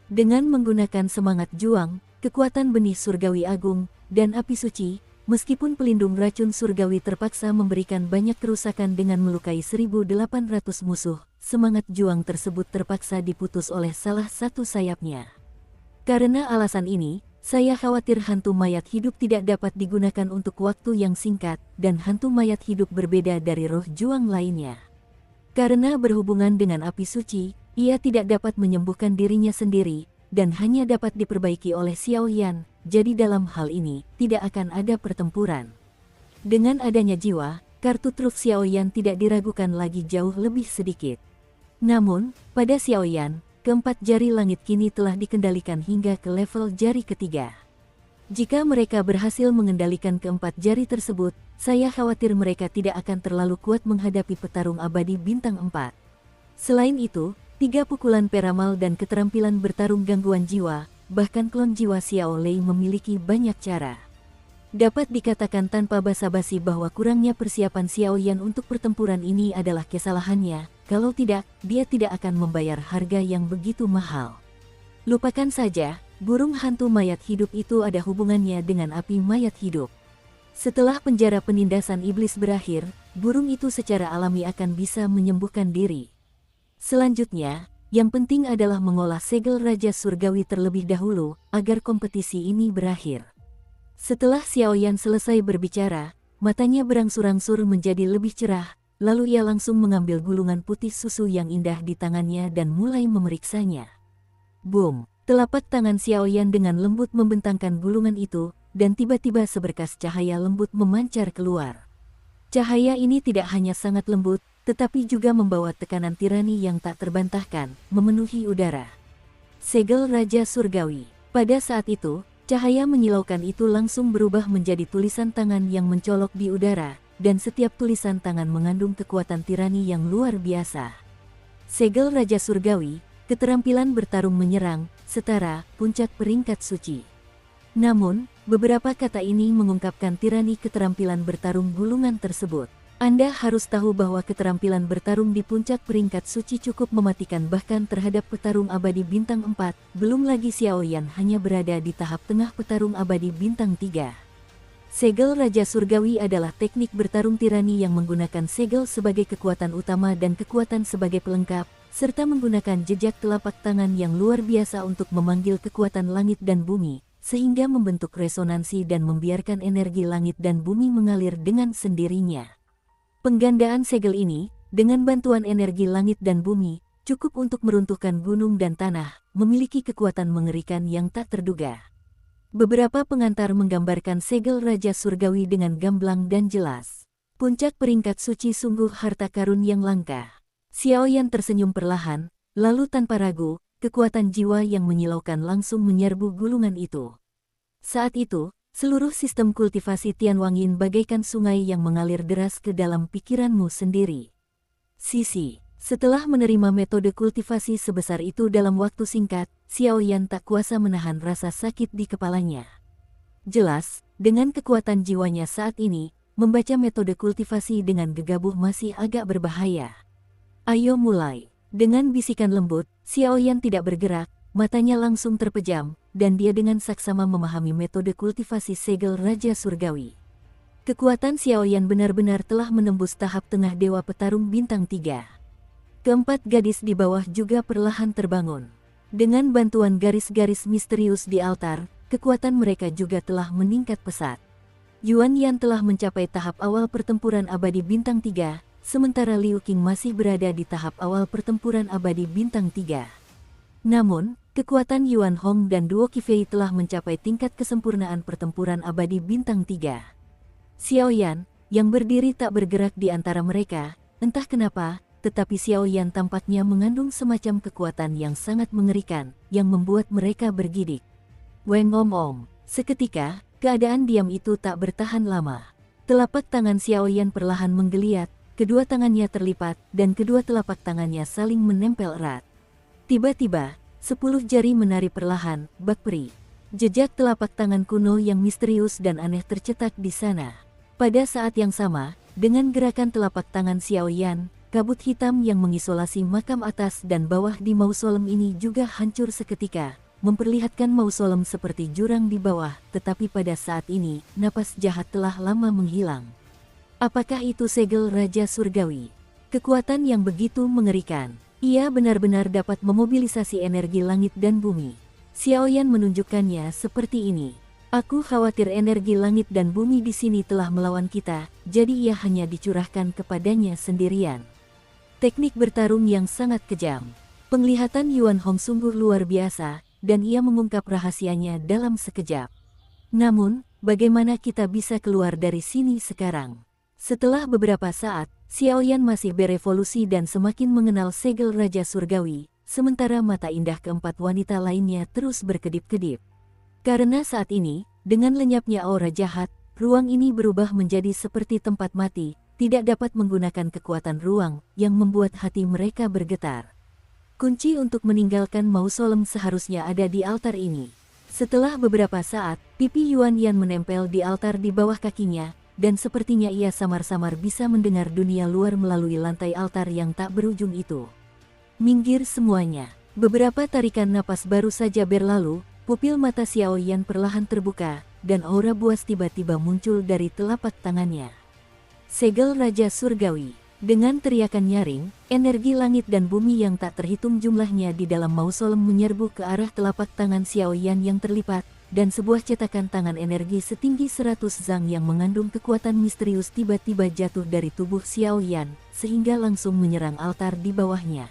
Dengan menggunakan semangat juang, kekuatan benih surgawi agung, dan api suci, meskipun pelindung racun surgawi terpaksa memberikan banyak kerusakan dengan melukai 1.800 musuh, semangat juang tersebut terpaksa diputus oleh salah satu sayapnya. Karena alasan ini, saya khawatir hantu mayat hidup tidak dapat digunakan untuk waktu yang singkat, dan hantu mayat hidup berbeda dari roh juang lainnya. Karena berhubungan dengan api suci, ia tidak dapat menyembuhkan dirinya sendiri, dan hanya dapat diperbaiki oleh Xiaoyan, jadi dalam hal ini, tidak akan ada pertempuran. Dengan adanya jiwa, kartu truf Xiaoyan tidak diragukan lagi jauh lebih sedikit. Namun, pada Xiaoyan, keempat jari langit kini telah dikendalikan hingga ke level jari ketiga. Jika mereka berhasil mengendalikan keempat jari tersebut, saya khawatir mereka tidak akan terlalu kuat menghadapi petarung abadi bintang 4. Selain itu, 3 pukulan peramal dan keterampilan bertarung gangguan jiwa, bahkan klon jiwa Xiao Lei memiliki banyak cara. Dapat dikatakan tanpa basa-basi bahwa kurangnya persiapan Xiaoyan untuk pertempuran ini adalah kesalahannya, kalau tidak, dia tidak akan membayar harga yang begitu mahal. Lupakan saja, burung hantu mayat hidup itu ada hubungannya dengan api mayat hidup. Setelah penjara penindasan iblis berakhir, burung itu secara alami akan bisa menyembuhkan diri. Selanjutnya, yang penting adalah mengolah segel Raja Surgawi terlebih dahulu, agar kompetisi ini berakhir. Setelah Xiaoyan selesai berbicara, matanya berangsur-angsur menjadi lebih cerah, lalu ia langsung mengambil gulungan putih susu yang indah di tangannya dan mulai memeriksanya. Boom! Telapak tangan Xiaoyan dengan lembut membentangkan gulungan itu, dan tiba-tiba seberkas cahaya lembut memancar keluar. Cahaya ini tidak hanya sangat lembut, tetapi juga membawa tekanan tirani yang tak terbantahkan, memenuhi udara. Segel Raja Surgawi. Pada saat itu, cahaya menyilaukan itu langsung berubah menjadi tulisan tangan yang mencolok di udara, dan setiap tulisan tangan mengandung kekuatan tirani yang luar biasa. Segel Raja Surgawi, keterampilan bertarung menyerang, setara, puncak peringkat suci. Namun, beberapa kata ini mengungkapkan tirani keterampilan bertarung gulungan tersebut. Anda harus tahu bahwa keterampilan bertarung di puncak peringkat suci cukup mematikan bahkan terhadap petarung abadi bintang 4, belum lagi Xiaoyan hanya berada di tahap tengah petarung abadi bintang 3. Segel Raja Surgawi adalah teknik bertarung tirani yang menggunakan segel sebagai kekuatan utama dan kekuatan sebagai pelengkap, serta menggunakan jejak telapak tangan yang luar biasa untuk memanggil kekuatan langit dan bumi, sehingga membentuk resonansi dan membiarkan energi langit dan bumi mengalir dengan sendirinya. Penggandaan segel ini, dengan bantuan energi langit dan bumi, cukup untuk meruntuhkan gunung dan tanah, memiliki kekuatan mengerikan yang tak terduga. Beberapa pengantar menggambarkan segel Raja Surgawi dengan gamblang dan jelas. Puncak peringkat suci sungguh harta karun yang langka. Xiaoyan tersenyum perlahan, lalu tanpa ragu, kekuatan jiwa yang menyilaukan langsung menyerbu gulungan itu. Saat itu, seluruh sistem kultivasi Tianwangyin bagaikan sungai yang mengalir deras ke dalam pikiranmu sendiri. Sisi, setelah menerima metode kultivasi sebesar itu dalam waktu singkat, Xiaoyan tak kuasa menahan rasa sakit di kepalanya. Jelas, dengan kekuatan jiwanya saat ini, membaca metode kultivasi dengan gegabah masih agak berbahaya. Ayo mulai. Dengan bisikan lembut, Xiaoyan tidak bergerak, matanya langsung terpejam, dan dia dengan saksama memahami metode kultivasi segel Raja Surgawi. Kekuatan Xiaoyan benar-benar telah menembus tahap tengah Dewa Petarung Bintang 3. Keempat gadis di bawah juga perlahan terbangun. Dengan bantuan garis-garis misterius di altar, kekuatan mereka juga telah meningkat pesat. Yuan Yan telah mencapai tahap awal pertempuran abadi Bintang 3, sementara Liu Qing masih berada di tahap awal pertempuran abadi Bintang 3. Namun, kekuatan Yuan Hong dan Duo Qifei telah mencapai tingkat kesempurnaan pertempuran abadi Bintang 3. Xiaoyan, yang berdiri tak bergerak di antara mereka, entah kenapa, tetapi Xiaoyan tampaknya mengandung semacam kekuatan yang sangat mengerikan, yang membuat mereka bergidik. Weng om. Seketika, keadaan diam itu tak bertahan lama. Telapak tangan Xiaoyan perlahan menggeliat, kedua tangannya terlipat, dan kedua telapak tangannya saling menempel erat. Tiba-tiba, 10 jari menari perlahan, bak peri. Jejak telapak tangan kuno yang misterius dan aneh tercetak di sana. Pada saat yang sama, dengan gerakan telapak tangan Xiaoyan, kabut hitam yang mengisolasi makam atas dan bawah di mausolem ini juga hancur seketika, memperlihatkan mausolem seperti jurang di bawah, tetapi pada saat ini, napas jahat telah lama menghilang. Apakah itu segel Raja Surgawi? Kekuatan yang begitu mengerikan. Ia benar-benar dapat memobilisasi energi langit dan bumi. Xiaoyan menunjukkannya seperti ini. Aku khawatir energi langit dan bumi di sini telah melawan kita, jadi ia hanya dicurahkan kepadanya sendirian. Teknik bertarung yang sangat kejam. Penglihatan Yuan Hong sungguh luar biasa, dan ia mengungkap rahasianya dalam sekejap. Namun, bagaimana kita bisa keluar dari sini sekarang? Setelah beberapa saat, Xiaoyan masih berevolusi dan semakin mengenal segel Raja Surgawi, sementara mata indah keempat wanita lainnya terus berkedip-kedip. Karena saat ini, dengan lenyapnya aura jahat, ruang ini berubah menjadi seperti tempat mati, tidak dapat menggunakan kekuatan ruang yang membuat hati mereka bergetar. Kunci untuk meninggalkan mausolem seharusnya ada di altar ini. Setelah beberapa saat, pipi Yuan Yan menempel di altar di bawah kakinya, dan sepertinya ia samar-samar bisa mendengar dunia luar melalui lantai altar yang tak berujung itu. Minggir semuanya. Beberapa tarikan napas baru saja berlalu, pupil mata Xiaoyan perlahan terbuka, dan aura buas tiba-tiba muncul dari telapak tangannya. Segel Raja Surgawi. Dengan teriakan nyaring, energi langit dan bumi yang tak terhitung jumlahnya di dalam mausolem menyerbu ke arah telapak tangan Xiaoyan yang terlipat, dan sebuah cetakan tangan energi setinggi 100 zang yang mengandung kekuatan misterius tiba-tiba jatuh dari tubuh Xiaoyan, sehingga langsung menyerang altar di bawahnya.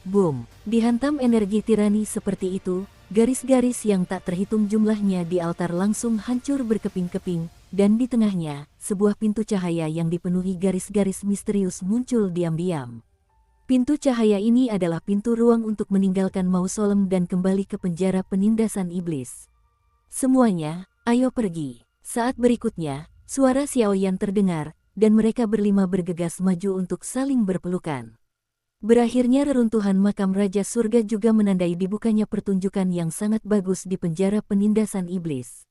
Boom! Dihantam energi tirani seperti itu, garis-garis yang tak terhitung jumlahnya di altar langsung hancur berkeping-keping, dan di tengahnya, sebuah pintu cahaya yang dipenuhi garis-garis misterius muncul diam-diam. Pintu cahaya ini adalah pintu ruang untuk meninggalkan mausolem dan kembali ke penjara penindasan iblis. Semuanya, ayo pergi. Saat berikutnya, suara Xiaoyan terdengar, dan mereka berlima bergegas maju untuk saling berpelukan. Berakhirnya reruntuhan makam Raja Surga juga menandai dibukanya pertunjukan yang sangat bagus di penjara penindasan iblis.